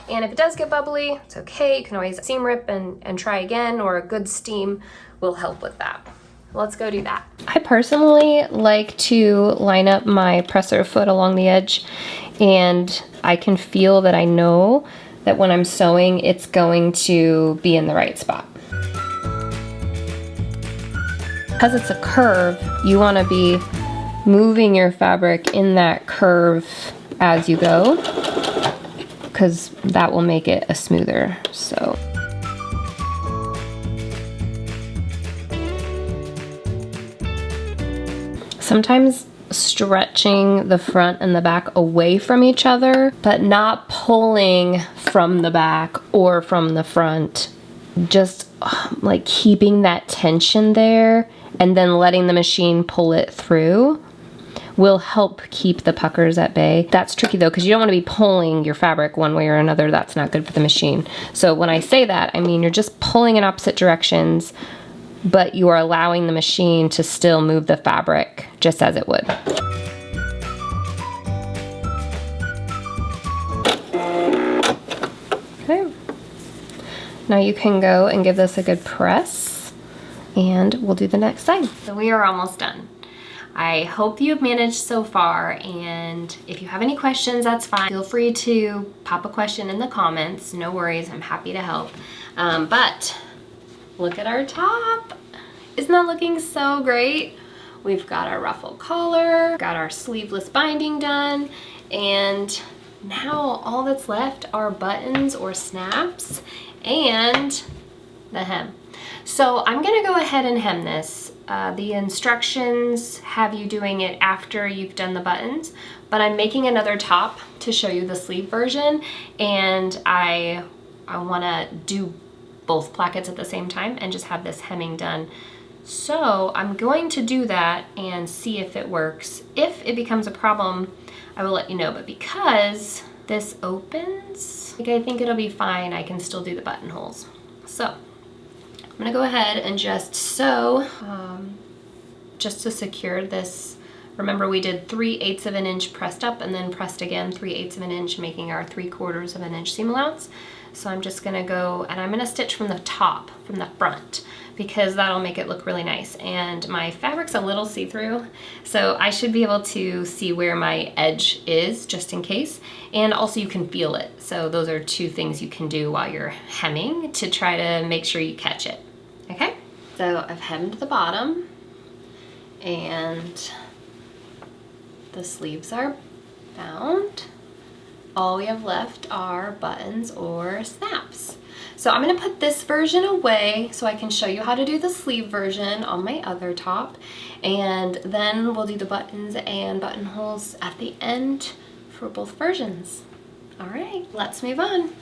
And if it does get bubbly, it's okay. You can always seam rip and try again, or a good steam will help with that. Let's go do that. I personally like to line up my presser foot along the edge, and I can feel that I know that when I'm sewing, it's going to be in the right spot. Because it's a curve, you want to be moving your fabric in that curve as you go, because that will make it a smoother sew. Sometimes stretching the front and the back away from each other, but not pulling from the back or from the front, just like keeping that tension there and then letting the machine pull it through will help keep the puckers at bay. That's tricky though, because you don't want to be pulling your fabric one way or another. That's not good for the machine. So when I say that, I mean you're just pulling in opposite directions, but you are allowing the machine to still move the fabric just as it would. Okay. Now you can go and give this a good press, and we'll do the next side. So we are almost done. I hope you've managed so far, and if you have any questions, that's fine. Feel free to pop a question in the comments. No worries, I'm happy to help. But look at our top. Isn't that looking so great? We've got our ruffle collar, got our sleeveless binding done, and now all that's left are buttons or snaps and the hem. So I'm gonna go ahead and hem this. The instructions have you doing it after you've done the buttons, but I'm making another top to show you the sleeve version, and I wanna do both plackets at the same time and just have this hemming done. So I'm going to do that and see if it works. If it becomes a problem, I will let you know, but because this opens, like, I think it'll be fine. I can still do the buttonholes. So I'm gonna go ahead and just sew just to secure this Remember we did 3/8 of an inch pressed up and then pressed again 3/8 of an inch, making our 3/4 of an inch seam allowance. So I'm just gonna go and I'm gonna stitch from the top, from the front, because that'll make it look really nice. And my fabric's a little see-through, so I should be able to see where my edge is just in case. And also you can feel it. So those are two things you can do while you're hemming to try to make sure you catch it, okay? So I've hemmed the bottom and the sleeves are bound. All we have left are buttons or snaps. So I'm gonna put this version away so I can show you how to do the sleeve version on my other top. And then we'll do the buttons and buttonholes at the end for both versions. All right, let's move on.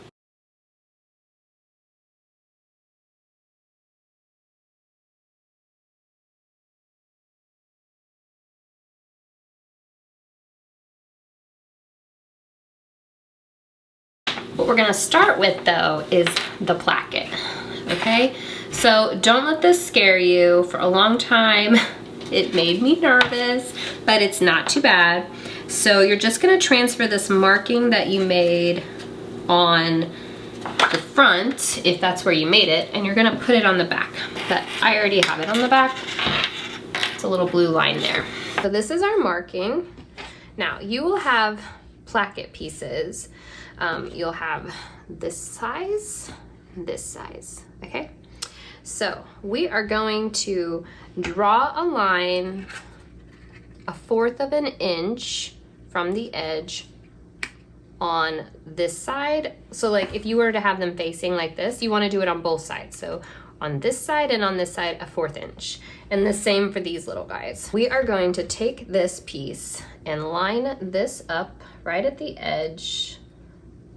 What we're gonna start with though is the placket, okay? So don't let this scare you. For a long time, it made me nervous, but it's not too bad. So you're just gonna transfer this marking that you made on the front, if that's where you made it, and you're gonna put it on the back. But I already have it on the back. It's a little blue line there. So this is our marking. Now you will have placket pieces. You'll have this size, okay? So we are going to draw a line 1/4 of an inch from the edge on this side. So like if you were to have them facing like this, you wanna do it on both sides. So on this side and on this side, 1/4 inch. And the same for these little guys. We are going to take this piece and line this up right at the edge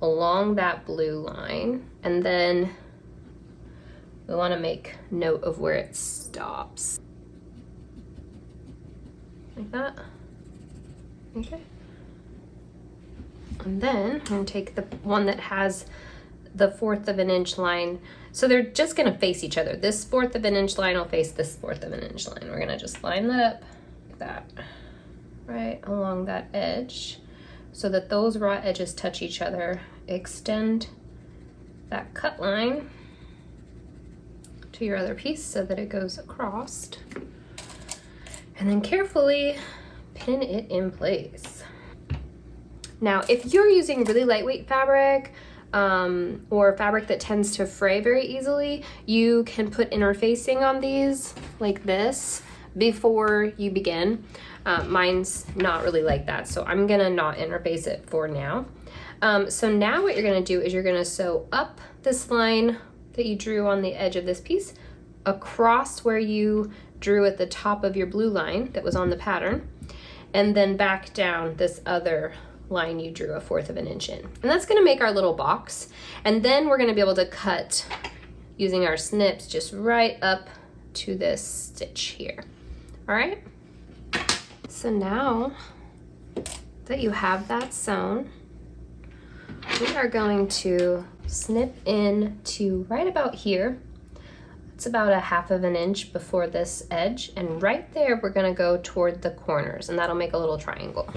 along that blue line, and then we want to make note of where it stops. Like that. Okay. And then I'm going to take the one that has the 1/4 of an inch line. So they're just going to face each other. This 1/4 of an inch line will face this 1/4 of an inch line. We're going to just line that up like that, right along that edge, so that those raw edges touch each other. Extend that cut line to your other piece so that it goes across, and then carefully pin it in place. Now, if you're using really lightweight fabric or fabric that tends to fray very easily, you can put interfacing on these like this before you begin. Mine's not really like that, so I'm gonna not interface it for now. So now what you're gonna do is you're gonna sew up this line that you drew on the edge of this piece across where you drew at the top of your blue line that was on the pattern, and then back down this other line you drew 1/4 of an inch in. And that's gonna make our little box. And then we're gonna be able to cut using our snips just right up to this stitch here. All right? So now that you have that sewn, we are going to snip in to right about here. It's about 1/2 of an inch before this edge, and right there we're gonna go toward the corners, and that'll make a little triangle.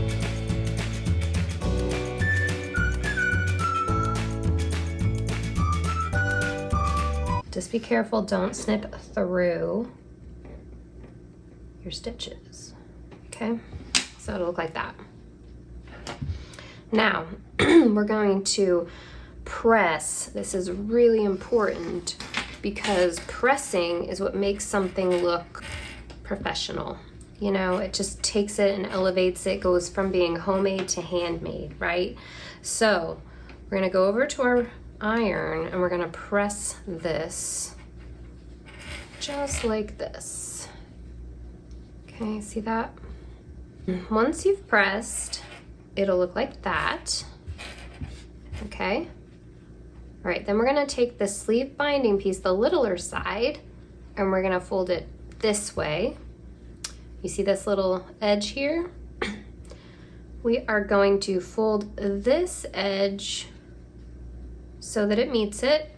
Just be careful, don't snip through your stitches, okay? So it'll look like that. Now, we're going to press. This is really important because pressing is what makes something look professional. You know, it just takes it and elevates it, goes from being homemade to handmade, right? So we're gonna go over to our iron and we're gonna press this just like this. Okay, see that? Once you've pressed, it'll look like that, okay? All right, then we're gonna take the sleeve binding piece, the littler side, and we're gonna fold it this way. You see this little edge here? We are going to fold this edge so that it meets it,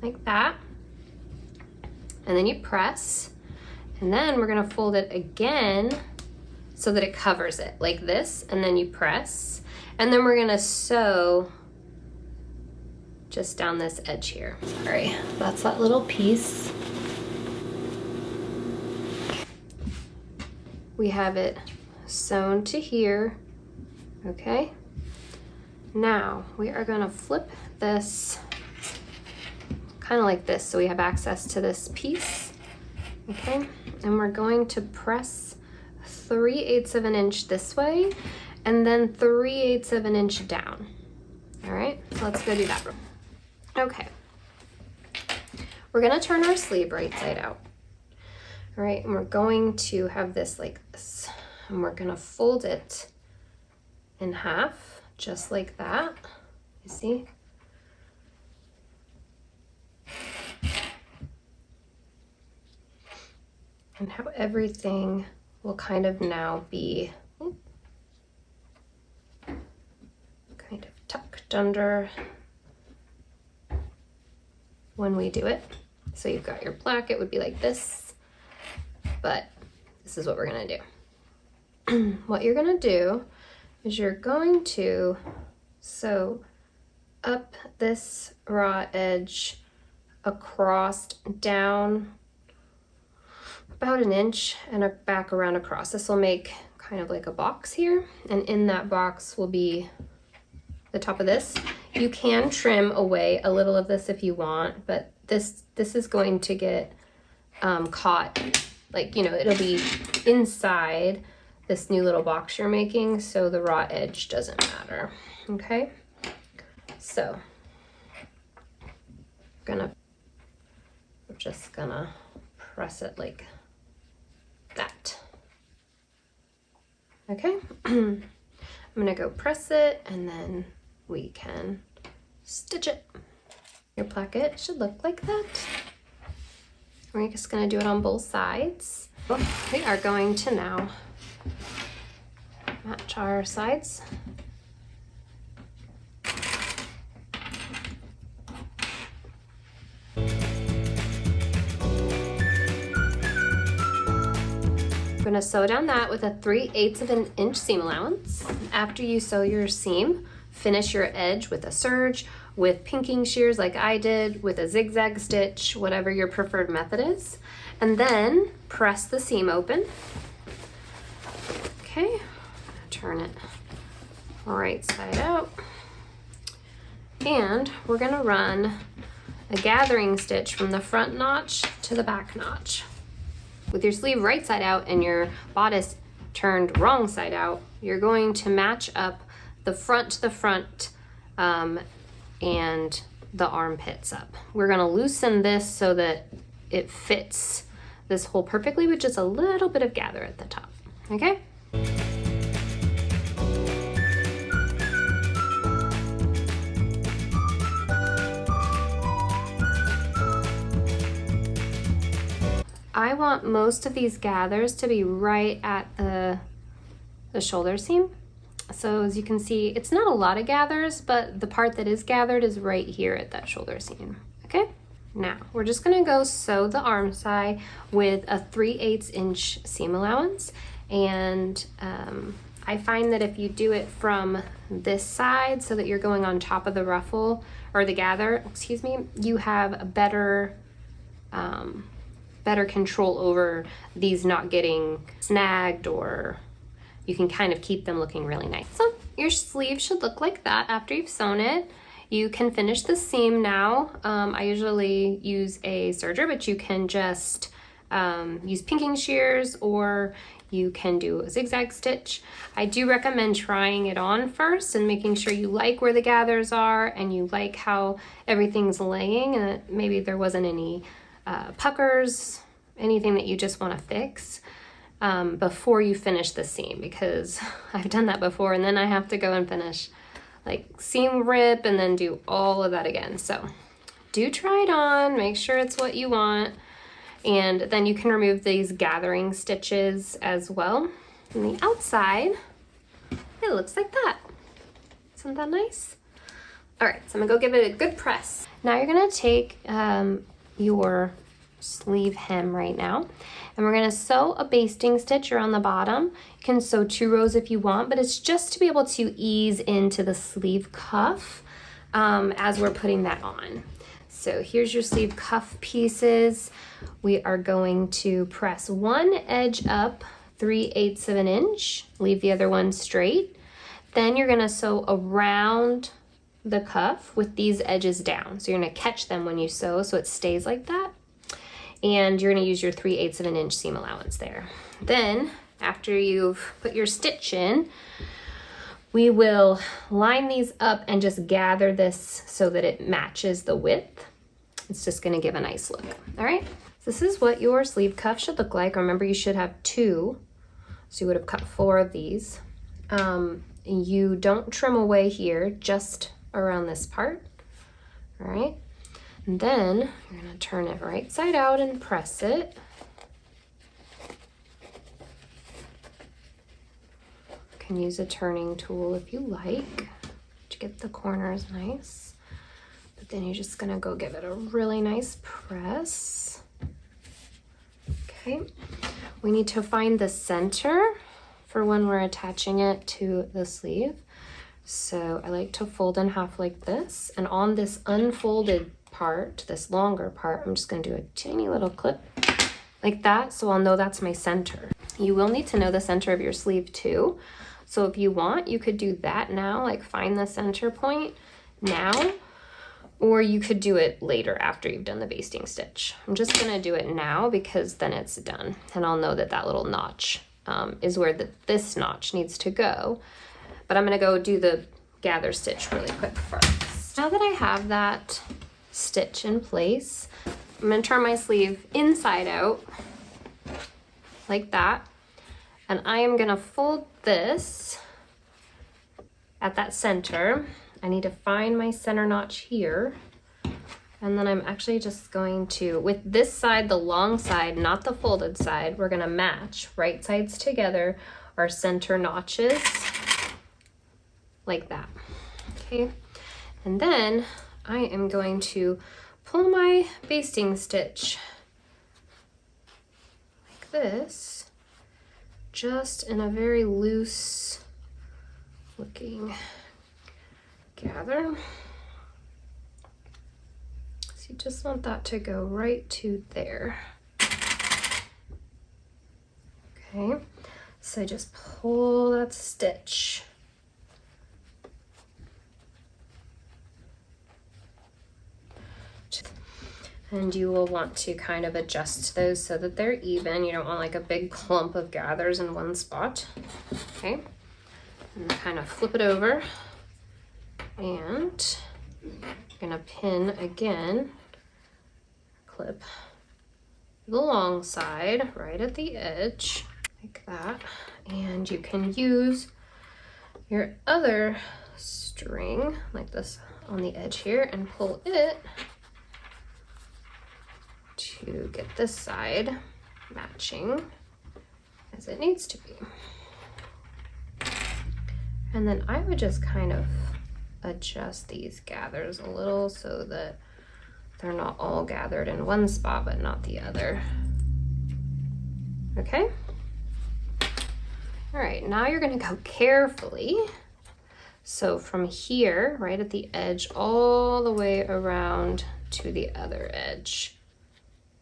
like that. And then you press, and then we're gonna fold it again so that it covers it like this, and then you press, and then we're gonna sew just down this edge here. Sorry, that's that little piece. We have it sewn to here, okay? Now we are gonna flip this kind of like this so we have access to this piece, okay? And we're going to press 3/8 of an inch this way and then 3/8 of an inch down. All right, so let's go do that. Okay, we're gonna turn our sleeve right side out. All right, and we're going to have this like this, and we're gonna fold it in half, just like that, you see? And how everything will kind of now be kind of tucked under when we do it. So you've got your placket would be like this, but this is what we're gonna do. What you're gonna do is you're going to sew up this raw edge across, down about an inch, and back around across. This will make kind of like a box here, and in that box will be the top of this. You can trim away a little of this if you want, but this is going to get caught, like, you know, it'll be inside this new little box you're making, so the raw edge doesn't matter, okay? So we're just gonna press it like that. Okay, I'm gonna go press it and then we can stitch it. Your placket should look like that. We're just gonna do it on both sides. We are going to now match our sides. We're gonna sew down that with a 3/8 of an inch seam allowance. After you sew your seam, finish your edge with a serge, with pinking shears like I did, with a zigzag stitch, whatever your preferred method is, and then press the seam open. Okay, turn it right side out, and we're gonna run a gathering stitch from the front notch to the back notch. With your sleeve right side out and your bodice turned wrong side out, you're going to match up the front to the front and the armpits up. We're gonna loosen this so that it fits this hole perfectly with just a little bit of gather at the top, okay? I want most of these gathers to be right at the shoulder seam. So as you can see, it's not a lot of gathers, but the part that is gathered is right here at that shoulder seam, okay? Now, we're just gonna go sew the arm side with a 3/8 inch seam allowance. And I find that if you do it from this side so that you're going on top of the ruffle, or the gather, excuse me, you have a better control over these not getting snagged, or you can kind of keep them looking really nice. So your sleeve should look like that after you've sewn it. You can finish the seam now. I usually use a serger, but you can just use pinking shears, or you can do a zigzag stitch. I do recommend trying it on first and making sure you like where the gathers are and you like how everything's laying, and that maybe there wasn't any puckers, anything that you just want to fix before you finish the seam, because I've done that before and then I have to go and finish like seam rip and then do all of that again. So do try it on, make sure it's what you want, and then you can remove these gathering stitches as well. On the outside, it looks like that. Isn't that nice? All right, so I'm gonna go give it a good press. Now you're gonna take your sleeve hem right now. And we're gonna sew a basting stitch around the bottom. You can sew 2 rows if you want, but it's just to be able to ease into the sleeve cuff as we're putting that on. So here's your sleeve cuff pieces. We are going to press one edge up 3/8 of an inch, leave the other one straight. Then you're gonna sew around the cuff with these edges down. So you're gonna catch them when you sew so it stays like that. And you're gonna use your 3/8 of an inch seam allowance there. Then, after you've put your stitch in, we will line these up and just gather this so that it matches the width. It's just gonna give a nice look, all right? So this is what your sleeve cuff should look like. Remember, you should have 2, so you would have cut 4 of these. You don't trim away here, just around this part, all right? And then you're gonna turn it right side out and press it. You can use a turning tool if you like to get the corners nice. But then you're just gonna go give it a really nice press. Okay, we need to find the center for when we're attaching it to the sleeve. So I like to fold in half like this, and on this unfolded part, this longer part, I'm just gonna do a tiny little clip like that, so I'll know that's my center. You will need to know the center of your sleeve too. So if you want, you could do that now, like find the center point now, or you could do it later after you've done the basting stitch. I'm just gonna do it now because then it's done, and I'll know that that little notch is where this notch needs to go. But I'm gonna go do the gather stitch really quick first. Now that I have that stitch in place, I'm gonna turn my sleeve inside out like that. And I am gonna fold this at that center. I need to find my center notch here. And then I'm actually just going to, with this side, the long side, not the folded side, we're gonna match right sides together, our center notches, like that, okay? And then I am going to pull my basting stitch like this, just in a very loose looking gather. So you just want that to go right to there. Okay, so just pull that stitch. And you will want to kind of adjust those so that they're even. You don't want like a big clump of gathers in one spot. Okay, and kind of flip it over, and you're gonna pin again, clip the long side right at the edge like that. And you can use your other string like this on the edge here and pull it to get this side matching as it needs to be. And then I would just kind of adjust these gathers a little so that they're not all gathered in one spot but not the other. Okay? All right, now you're gonna go carefully. So from here, right at the edge, all the way around to the other edge.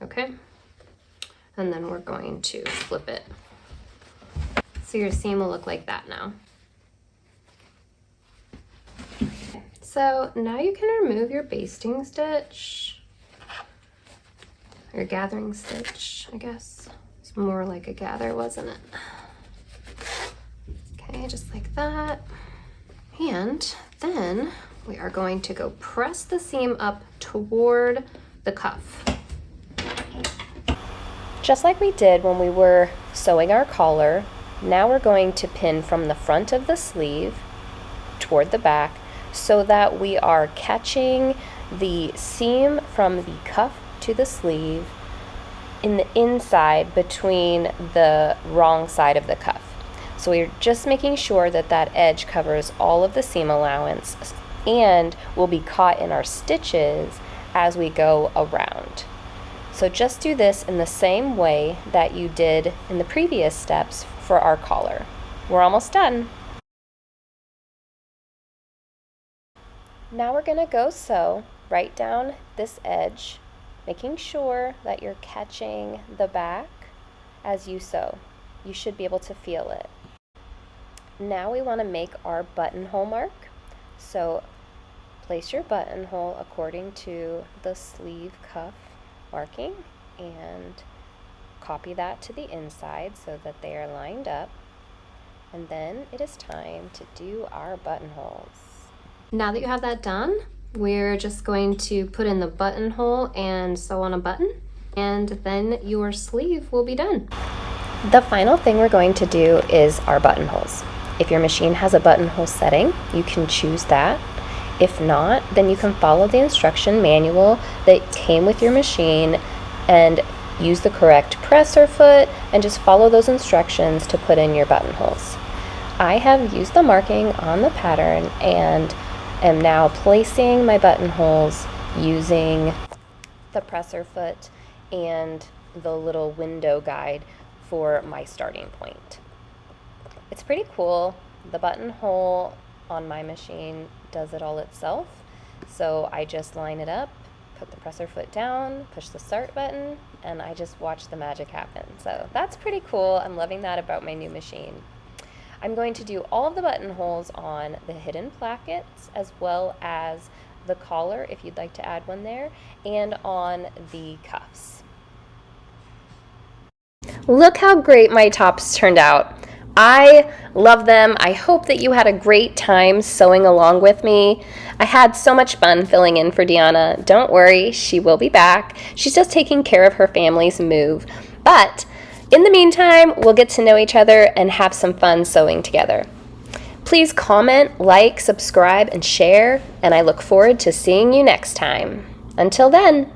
Okay, and then we're going to flip it. So your seam will look like that now. Okay. So now you can remove your basting stitch, or gathering stitch, I guess. It's more like a gather, wasn't it? Okay, just like that. And then we are going to go press the seam up toward the cuff. Just like we did when we were sewing our collar, now we're going to pin from the front of the sleeve toward the back so that we are catching the seam from the cuff to the sleeve in the inside between the wrong side of the cuff. So we're just making sure that that edge covers all of the seam allowance and will be caught in our stitches as we go around. So just do this in the same way that you did in the previous steps for our collar. We're almost done. Now we're going to go sew right down this edge, making sure that you're catching the back as you sew. You should be able to feel it. Now we want to make our buttonhole mark. So place your buttonhole according to the sleeve cuff marking and copy that to the inside so that they are lined up. And then it is time to do our buttonholes. Now that you have that done, we're just going to put in the buttonhole and sew on a button, and then your sleeve will be done. The final thing we're going to do is our buttonholes. If your machine has a buttonhole setting, you can choose that. If not, then you can follow the instruction manual that came with your machine and use the correct presser foot and just follow those instructions to put in your buttonholes. I have used the marking on the pattern and am now placing my buttonholes using the presser foot and the little window guide for my starting point. It's pretty cool. The buttonhole on my machine does it all itself. So I just line it up, put the presser foot down, push the start button, and I just watch the magic happen. So that's pretty cool. I'm loving that about my new machine. I'm going to do all of the buttonholes on the hidden plackets as well as the collar if you'd like to add one there, and on the cuffs. Look how great my tops turned out. I love them. I hope that you had a great time sewing along with me. I had so much fun filling in for Deanna. Don't worry, she will be back. She's just taking care of her family's move. But in the meantime, we'll get to know each other and have some fun sewing together. Please comment, like, subscribe, and share, and I look forward to seeing you next time. Until then.